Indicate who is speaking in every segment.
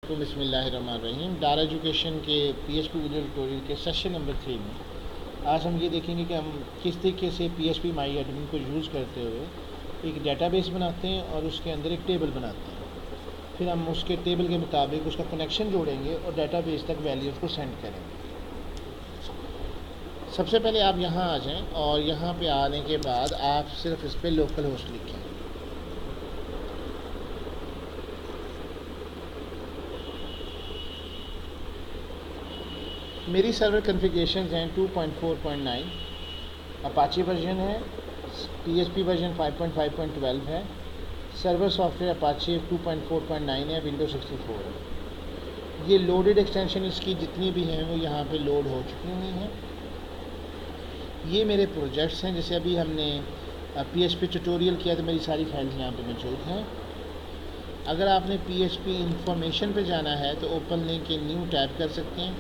Speaker 1: तो बिस्मिल्लाहिर्रहमानिर्रहीम। डार एजुकेशन के पीएचपी वीडियो ट्यूटोरियल के सेशन नंबर 3 में आज हम ये देखेंगे कि हम किस तरीके से पीएचपी माई एडमिन को यूज़ करते हुए एक डेटाबेस बनाते हैं और उसके अंदर एक टेबल बनाते हैं। फिर हम उसके टेबल के मुताबिक उसका कनेक्शन जोड़ेंगे और डेटाबेस तक वैल्यूज़ को सेंड करेंगे। सबसे पहले आप यहाँ आ जाएँ और यहाँ पे आने के बाद आप सिर्फ इस पर लोकल होस्ट लिखें। मेरी सर्वर कन्फिगरेशन हैं 2.4.9, अपाची वर्जन है, पीएचपी वर्जन 5.5.12 है, सर्वर सॉफ्टवेयर अपाची 2.4.9 है, विंडोज 64 है। ये लोडेड एक्सटेंशन इसकी जितनी भी हैं वो यहाँ पे लोड हो चुकी हुई हैं। ये मेरे प्रोजेक्ट्स हैं, जैसे अभी हमने पीएचपी ट्यूटोरियल किया तो मेरी सारी फाइल्स यहाँ पे मौजूद हैं। अगर आपने पीएचपी इंफॉर्मेशन पे जाना है तो ओपन लिंक के न्यू टैब कर सकते हैं।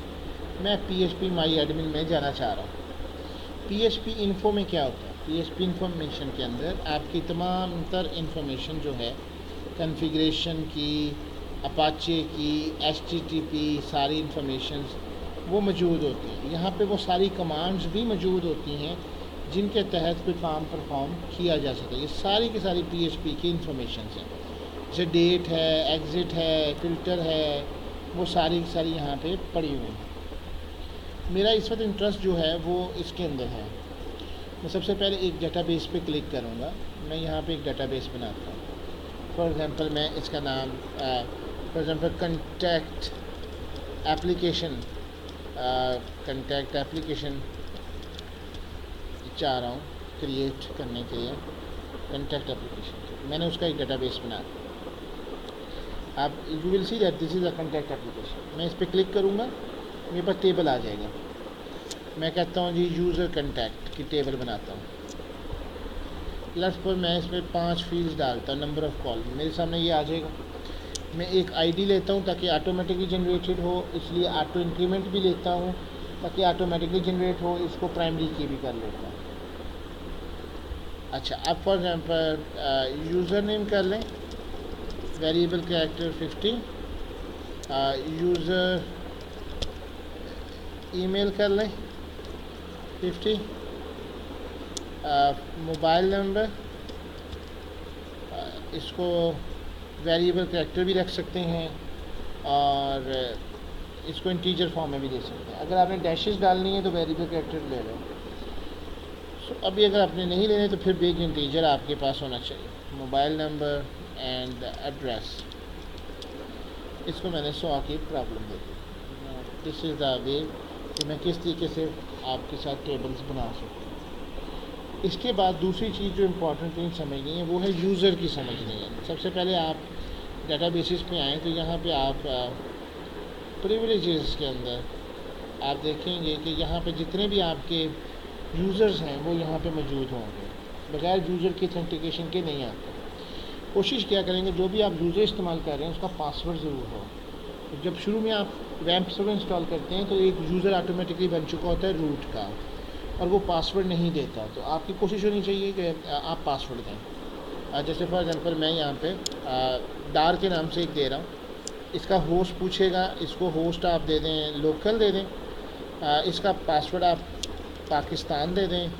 Speaker 1: मैं पीएचपी माई एडमिन में जाना चाह रहा हूँ। पीएचपी इन्फो में क्या होता है? पीएचपी इंफॉर्मेशन के अंदर आपकी तमाम तर इंफॉर्मेशन जो है कॉन्फ़िगरेशन की, अपाचे की, एचटीटीपी सारी इंफॉर्मेशंस वो मौजूद होती हैं। यहाँ पे वो सारी कमांड्स भी मौजूद होती हैं जिनके तहत कोई काम परफॉर्म किया जा सके। ये सारी की सारी पीएचपी की इंफॉर्मेशन हैं, जैसे डेट है, एग्ज़िट है, फ़िल्टर है, वो सारी की सारी यहाँ पे पड़ी हुई हैं। मेरा इस वक्त इंटरेस्ट जो है वो इसके अंदर है। मैं सबसे पहले एक डेटाबेस पे क्लिक करूँगा। मैं यहाँ पे एक डेटाबेस बनाता हूँ। फॉर एग्ज़ाम्पल मैं इसका नाम फॉर एग्ज़ाम्पल कंटैक्ट एप्लीकेशन चाह रहा हूँ क्रिएट करने के लिए। कंटैक्ट एप्लीकेशन मैंने उसका एक डेटाबेस बना दिया। आप you will see that this is a contact application. मैं इस पर क्लिक करूँगा, मेरे पास टेबल आ जाएगा। मैं कहता हूँ जी यूज़र कंटैक्ट की टेबल बनाता हूँ। लेफ्ट पर मैं इसमें 5 फील्ड्स डालता हूँ, नंबर ऑफ़ कॉल मेरे सामने ये आ जाएगा। मैं एक आईडी लेता हूँ ताकि ऑटोमेटिकली जनरेटेड हो, इसलिए ऑटो इंक्रीमेंट भी लेता हूँ ताकि ऑटोमेटिकली जनरेट हो। इसको प्राइमरी की भी कर लेता हूँ। अच्छा, अब फॉर एग्जांपल यूज़र नेम कर लें, वेरिएबल कैरेक्टर 50, यूज़र ईमेल कर लें 50, मोबाइल नंबर, इसको वेरिएबल कैरेक्टर भी रख सकते हैं और इसको इंटीजर फॉर्म में भी दे सकते हैं। अगर आपने डैशेस डालनी है तो वेरिएबल कैरेक्टर ले लो। अभी अगर आपने नहीं लेने तो फिर बिग इंटीजर आपके पास होना चाहिए। मोबाइल नंबर एंड एड्रेस, इसको मैंने 100 की problem they the. This is the वे कि मैं किस तरीके से आपके साथ टेबल्स बना सकता हूँ। इसके बाद दूसरी चीज़ जो इम्पोर्टेंट थिंग समझनी है वो है यूज़र की समझनी है। सबसे पहले आप डेटाबेसिस पे आएँ तो यहाँ पे आप प्रिविलेजेस के अंदर आप देखेंगे कि यहाँ पे जितने भी आपके यूज़र्स हैं वो यहाँ पे मौजूद होंगे। बगैर यूज़र की ऑथेंटिकेशन के नहीं आते। कोशिश क्या करेंगे जो भी आप यूज़र इस्तेमाल कर रहे हैं उसका पासवर्ड ज़रूर हो। तो जब शुरू में आप रैम्प सर्वर इंस्टॉल करते हैं तो एक यूज़र ऑटोमेटिकली बन चुका होता है रूट का और वो पासवर्ड नहीं देता। तो आपकी कोशिश होनी चाहिए कि आप पासवर्ड दें। जैसे फॉर एग्जांपल मैं यहाँ पे डार के नाम से एक दे रहा हूँ। इसका होस्ट पूछेगा, इसको होस्ट आप दे दें लोकल दे दें। इसका पासवर्ड आप पाकिस्तान दे दें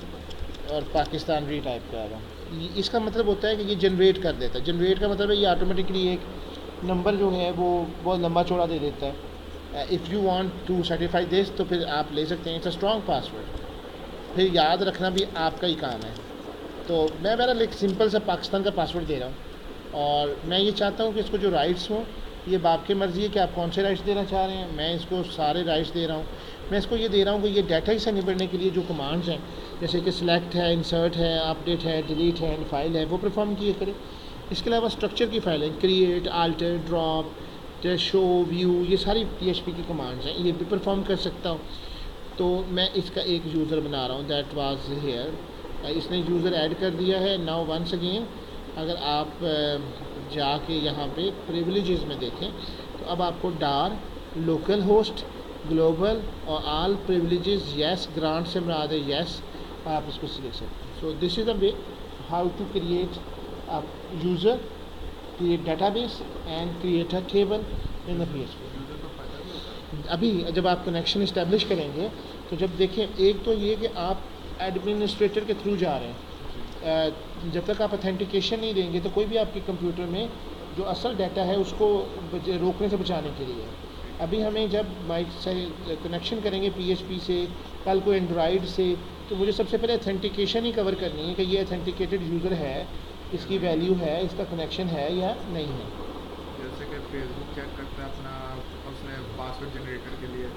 Speaker 1: और पाकिस्तान रीटाइप कर रहा हूँ। इसका मतलब होता है कि ये जनरेट कर देता है। जनरेट का मतलब है ये ऑटोमेटिकली एक नंबर जो है वो बहुत लंबा चौड़ा दे देता है। If you want to certify this तो फिर आप ले सकते हैं। इट्स अ स्ट्रॉन्ग पासवर्ड, फिर याद रखना भी आपका ही काम है। तो मैं बहरहाल एक सिंपल सा पाकिस्तान का पासवर्ड दे रहा हूँ और मैं ये चाहता हूँ कि इसको जो राइट्स हों ये बाप की मर्ज़ी है कि आप कौन से राइट्स देना चाह रहे हैं। मैं इसको सारे राइट्स दे रहा हूँ। मैं इसको ये दे रहा हूँ कि ये डाटा से निपटने के लिए जो कमांड्स हैं जैसे कि सिलेक्ट है, इंसर्ट है, अपडेट है, डिलीट है, फाइल है, वो परफॉर्म किए करें। इसके अलावा स्ट्रक्चर की फाइल है, create, alter, drop, show, view, ये सारी पीएचपी की कमांड्स हैं, ये भी परफॉर्म कर सकता हूँ। तो मैं इसका एक यूज़र बना रहा हूँ, दैट वाज हेयर। इसने यूज़र ऐड कर दिया है। नाउ वंस अगेन अगर आप जाके यहाँ पे प्रिविलेजेस में देखें तो अब आपको डार, लोकल होस्ट, ग्लोबल और आल प्रिविलेजेस येस, ग्रांट से मुराद है येस, आप इसको सिलेक्ट सकते हैं। So this is the way how to create a user, create database and create a table in the PHP। अभी जब आप कनेक्शन इस्टेब्लिश करेंगे तो जब देखें, एक तो ये कि आप एडमिनिस्ट्रेटर के थ्रू जा रहे हैं, जब तक आप अथेंटिकेशन नहीं देंगे तो कोई भी आपके कंप्यूटर में जो असल डाटा है उसको रोकने से बचाने के लिए। अभी हमें जब माइक से कनेक्शन करेंगे PHP से, कल को एंड्रॉयड से, तो मुझे सबसे पहले अथेंटिकेशन ही कवर करनी है कि ये अथेंटिकेटेड यूज़र है, इसकी वैल्यू है, इसका कनेक्शन है या नहीं है।
Speaker 2: जैसे कि फेसबुक चेक करता है अपना उसने पासवर्ड जनरेटर के लिए,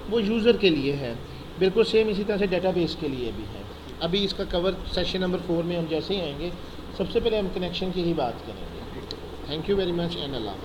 Speaker 1: वो यूज़र के लिए है, बिल्कुल सेम इसी तरह से डेटाबेस के लिए भी है। अभी इसका कवर सेशन नंबर 4 में हम जैसे ही आएंगे, सबसे पहले हम कनेक्शन की ही बात करेंगे। Thank you very much and Allah.